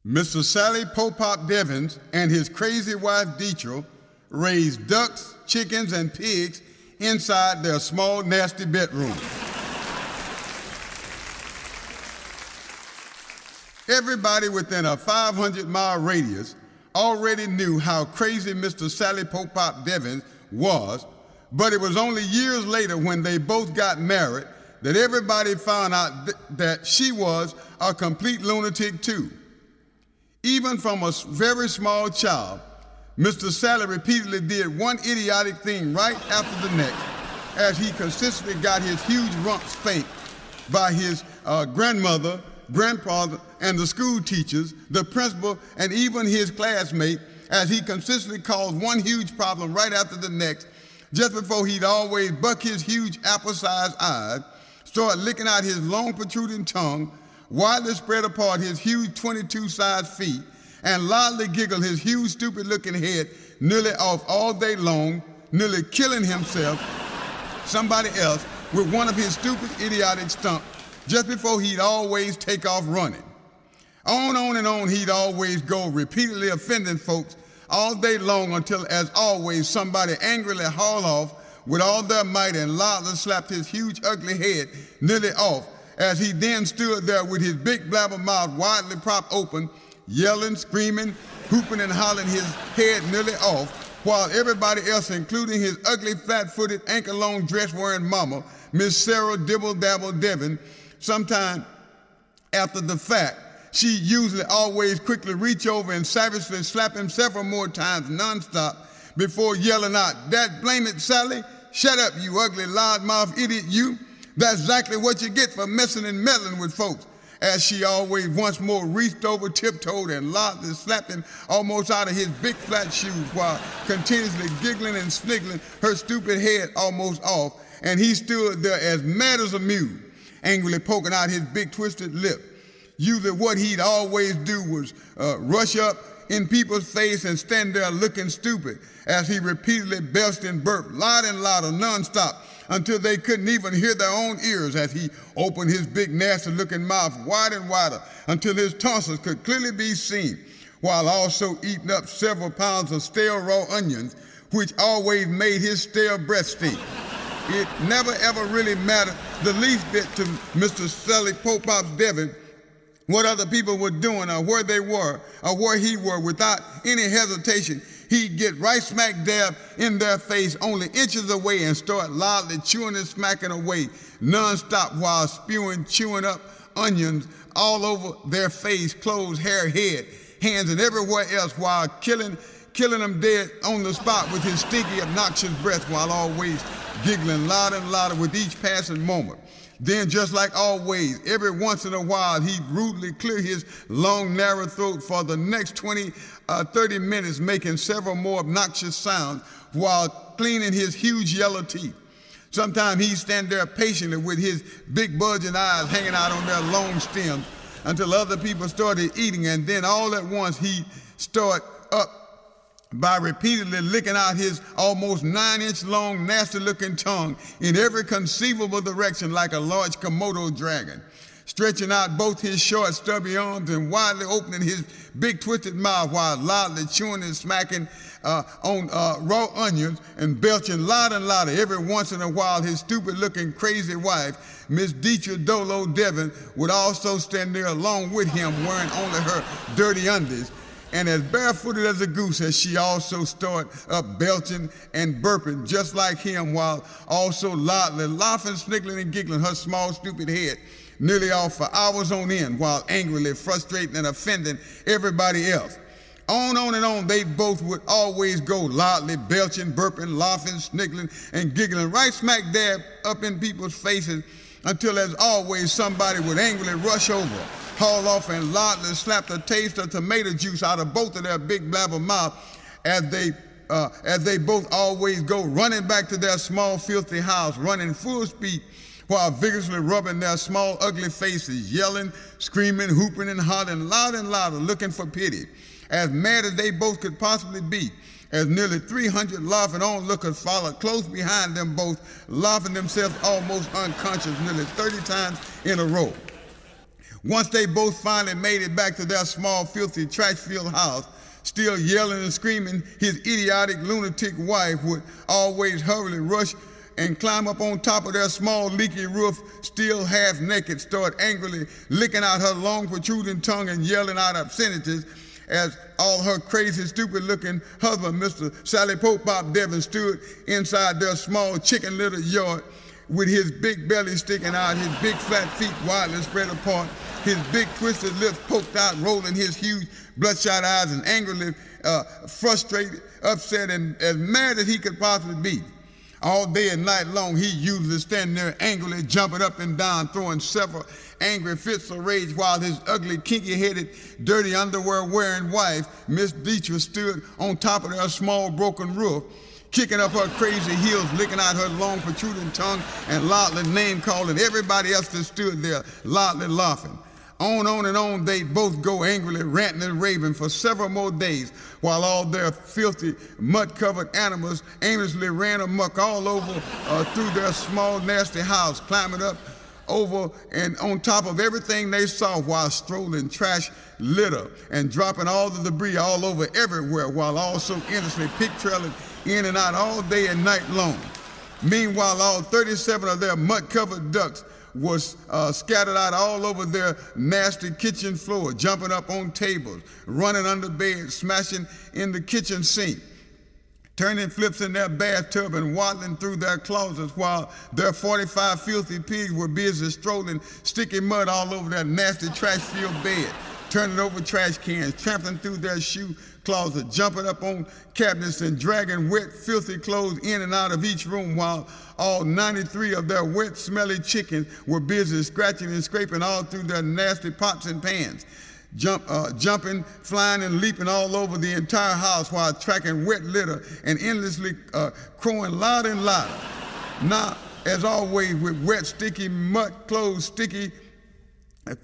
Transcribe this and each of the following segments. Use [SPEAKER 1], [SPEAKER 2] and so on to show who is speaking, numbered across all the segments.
[SPEAKER 1] Mr. Sally Popop Devins and his crazy wife Deetra raised ducks, chickens, and pigs inside their small, nasty bedroom. Everybody within a 500-mile radius already knew how crazy Mr. Sally Popop Devins was, but it was only years later when they both got married that everybody found out that she was a complete lunatic too. Even from a very small child, Mr. Sally repeatedly did one idiotic thing right after the next, as he consistently got his huge rump spanked by his grandmother, grandfather, and the school teachers, the principal, and even his classmate, as he consistently caused one huge problem right after the next, just before he'd always buck his huge apple-sized eyes, start licking out his long protruding tongue, widely spread apart his huge 22-sized feet, and loudly giggle his huge stupid-looking head nearly off all day long, nearly killing himself, somebody else, with one of his stupid, idiotic stunts, just before he'd always take off running. On and on he'd always go, repeatedly offending folks all day long until, as always, somebody angrily hauled off with all their might and loudly slapped his huge, ugly head nearly off, as he then stood there with his big blabber mouth widely propped open, yelling, screaming, hooping and hollering his head nearly off, while everybody else, including his ugly, flat-footed, ankle-long dress-wearing mama, Miss Sarah Dibble-Dabble Devin, sometime after the fact, she usually always quickly reach over and savagely slap him several more times nonstop before yelling out, "That blame it, Sally, shut up, you ugly, loudmouth idiot, you. That's exactly what you get for messing and meddling with folks," as she always once more reached over, tiptoed, and loudly slapped him almost out of his big flat shoes while continuously giggling and sniggling her stupid head almost off, and he stood there as mad as a mule, angrily poking out his big twisted lip. Usually what he'd always do was rush up in people's face and stand there looking stupid as he repeatedly belched and burped louder and louder nonstop until they couldn't even hear their own ears as he opened his big nasty looking mouth wider and wider until his tonsils could clearly be seen, while also eating up several pounds of stale raw onions, which always made his stale breath stink. It never ever really mattered the least bit to Mr. Sally Popop Devin what other people were doing or where they were or where he were. Without any hesitation, he'd get right smack dab in their face only inches away and start loudly chewing and smacking away nonstop while spewing, chewing up onions all over their face, clothes, hair, head, hands, and everywhere else, while killing them dead on the spot with his stinky, obnoxious breath, while always giggling louder and louder with each passing moment. Then, just like always, every once in a while, he'd rudely clear his long, narrow throat for the next 30 minutes, making several more obnoxious sounds while cleaning his huge yellow teeth. Sometimes he'd stand there patiently with his big bulging eyes hanging out on their long stems until other people started eating, and then all at once he'd start up by repeatedly licking out his almost 9-inch long, nasty-looking tongue in every conceivable direction like a large Komodo dragon, stretching out both his short, stubby arms and widely opening his big, twisted mouth while loudly chewing and smacking on raw onions and belching louder and louder. Every once in a while, his stupid-looking, crazy wife, Miss Deetra Dolo Devin, would also stand there along with him, wearing only her dirty undies, and as barefooted as a goose, as she also started up belching and burping just like him, while also loudly laughing, sniggling, and giggling her small, stupid head nearly off for hours on end, while angrily frustrating and offending everybody else. On and on, they both would always go, loudly belching, burping, laughing, sniggling, and giggling right smack dab up in people's faces until, as always, somebody would angrily rush over, haul off, and loudly slap the taste of tomato juice out of both of their big blabber mouth as they both always go running back to their small, filthy house, running full speed while vigorously rubbing their small, ugly faces, yelling, screaming, hooping, and hollering louder and louder, looking for pity, as mad as they both could possibly be, as nearly 300 laughing onlookers followed close behind them both, laughing themselves almost unconscious nearly 30 times in a row. Once they both finally made it back to their small, filthy, trash-filled house, still yelling and screaming, his idiotic, lunatic wife would always hurriedly rush and climb up on top of their small, leaky roof, still half naked, start angrily licking out her long, protruding tongue and yelling out obscenities as all her crazy, stupid-looking husband, Mr. Sally Pope Pop Devin, stood inside their small chicken little yard with his big belly sticking out, his big flat feet widely spread apart, his big twisted lips poked out, rolling his huge bloodshot eyes, and angrily frustrated, upset, and as mad as he could possibly be. All day and night long, he usually stand there angrily jumping up and down, throwing several angry fits of rage while his ugly, kinky-headed, dirty underwear-wearing wife, Miss Dietrich, stood on top of their small broken roof, kicking up her crazy heels, licking out her long protruding tongue, and loudly name-calling everybody else that stood there, loudly laughing. On and on they'd both go angrily, ranting and raving for several more days, while all their filthy, mud-covered animals aimlessly ran amok all over through their small, nasty house, climbing up over and on top of everything they saw while strolling trash litter and dropping all the debris all over everywhere, while also endlessly pig-trailing in and out all day and night long. Meanwhile, all 37 of their mud-covered ducks was scattered out all over their nasty kitchen floor, jumping up on tables, running under beds, smashing in the kitchen sink, turning flips in their bathtub and waddling through their closets, while their 45 filthy pigs were busy strolling sticky mud all over their nasty trash-filled bed, turning over trash cans, trampling through their shoe closet, jumping up on cabinets and dragging wet, filthy clothes in and out of each room, while all 93 of their wet, smelly chickens were busy scratching and scraping all through their nasty pots and pans, jumping, flying, and leaping all over the entire house while tracking wet litter and endlessly crowing louder and louder. Now, as always, with wet, sticky mud clothes, sticky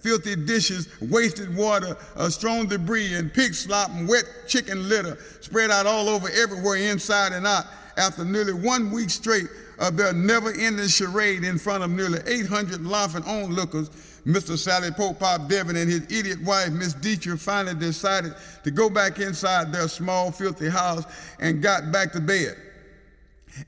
[SPEAKER 1] filthy dishes, wasted water, strewn debris, and pig slop and wet chicken litter spread out all over everywhere, inside and out, after nearly 1 week straight of their never-ending charade in front of nearly 800 laughing onlookers, Mr. Sally Pope Pop Devin and his idiot wife, Miss Dietrich, finally decided to go back inside their small, filthy house and got back to bed.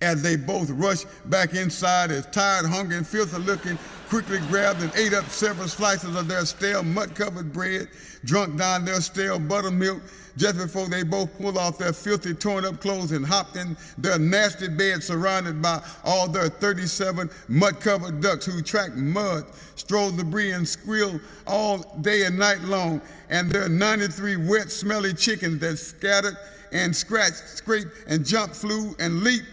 [SPEAKER 1] As they both rushed back inside, as tired, hungry, and filthy-looking, quickly grabbed and ate up several slices of their stale, mud-covered bread, drunk down their stale buttermilk, just before they both pulled off their filthy, torn-up clothes and hopped in their nasty bed surrounded by all their 37 mud-covered ducks who tracked mud, strolled debris, and squealed all day and night long, and their 93 wet, smelly chickens that scattered and scratched, scraped, and jumped, flew, and leaped,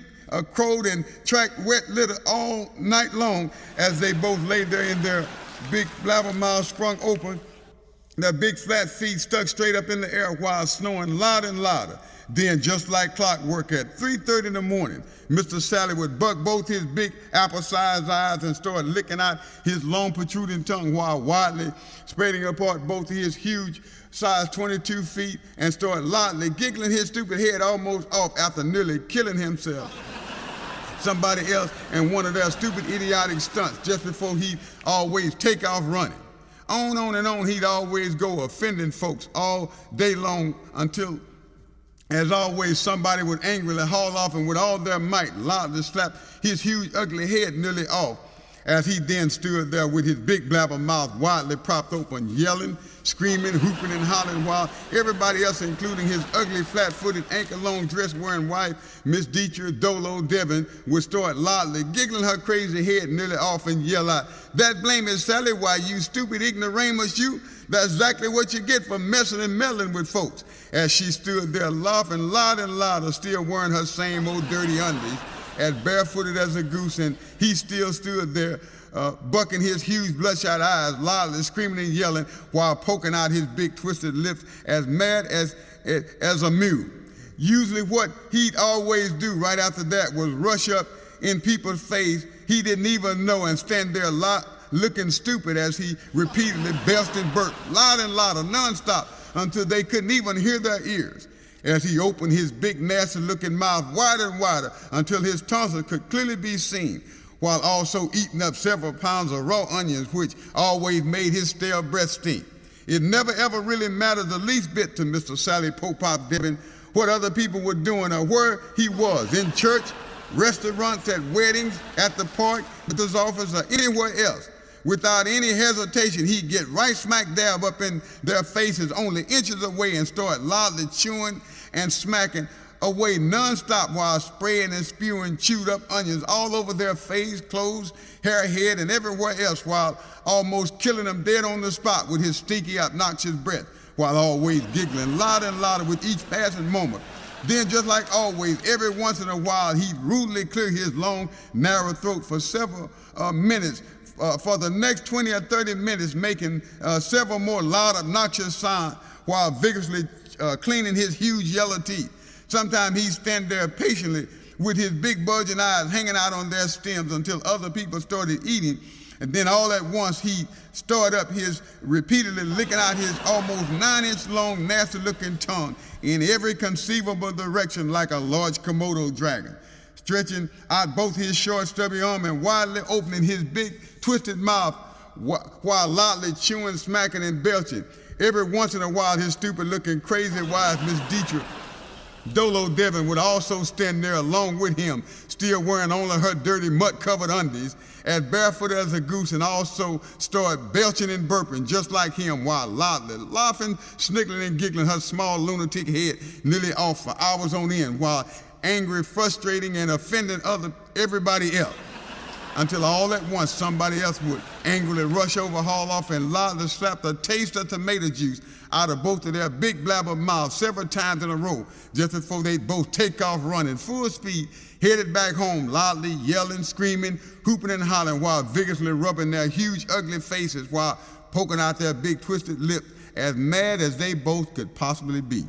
[SPEAKER 1] crowed, and tracked wet litter all night long as they both lay there in their big blabber mouths sprung open, their big flat feet stuck straight up in the air while snoring louder and louder. Then, just like clockwork, at 3:30 in the morning, Mr. Sally would buck both his big apple-sized eyes and start licking out his long protruding tongue while widely spreading apart both of his huge size 22 feet and start loudly giggling his stupid head almost off after nearly killing himself, somebody else, and one of their stupid idiotic stunts just before he'd always take off running. On and on he'd always go, offending folks all day long until, as always, somebody would angrily haul off and with all their might loudly slap his huge ugly head nearly off, as he then stood there with his big blabber mouth widely propped open, yelling, screaming, whooping, and hollering, while everybody else, including his ugly, flat-footed, ankle-long dress-wearing wife, Miss Dietrich Dolo Devin, would start loudly giggling her crazy head nearly off and yell out, "That blaming Sally, why, you stupid ignoramus, you, that's exactly what you get for messing and meddling with folks," as she stood there laughing louder and louder, still wearing her same old dirty undies, as barefooted as a goose, and he still stood there bucking his huge bloodshot eyes, loudly screaming and yelling while poking out his big twisted lips, as mad as a mule. Usually what he'd always do right after that was rush up in people's face he didn't even know and stand there looking stupid as he repeatedly belched and burped louder and louder, nonstop, until they couldn't even hear their ears, as he opened his big nasty looking mouth wider and wider until his tonsils could clearly be seen, while also eating up several pounds of raw onions, which always made his stale breath stink. It never ever really mattered the least bit to Mr. Sally Popop Devin what other people were doing or where he was, in church, restaurants, at weddings, at the park, at his office, or anywhere else. Without any hesitation, he'd get right smack dab up in their faces, only inches away, and start loudly chewing and smacking away nonstop while spraying and spewing chewed up onions all over their face, clothes, hair, head, and everywhere else, while almost killing them dead on the spot with his stinky, obnoxious breath, while always giggling louder and louder with each passing moment. Then, just like always, every once in a while, he'd rudely clear his long, narrow throat for several minutes, for the next 20 or 30 minutes, making several more loud, obnoxious sounds while vigorously cleaning his huge yellow teeth. Sometimes he'd stand there patiently with his big bulging eyes hanging out on their stems until other people started eating. And then all at once he'd start up his repeatedly licking out his almost 9-inch long, nasty-looking tongue in every conceivable direction like a large Komodo dragon, stretching out both his short, stubby arm and widely opening his big, twisted mouth while loudly chewing, smacking, and belching. Every once in a while, his stupid-looking, crazy wife, Miss Dietrich Dolo Devin, would also stand there along with him, still wearing only her dirty, mud-covered undies, as barefoot as a goose, and also start belching and burping just like him while loudly laughing, sniggling, and giggling her small lunatic head nearly off for hours on end, while angry, frustrating, and offending everybody else. Until all at once somebody else would angrily rush over, haul off, and loudly slap the taste of tomato juice out of both of their big blabber mouths several times in a row, just before they both take off running full speed, headed back home, loudly yelling, screaming, hooping, and hollering, while vigorously rubbing their huge, ugly faces while poking out their big, twisted lips, as mad as they both could possibly be.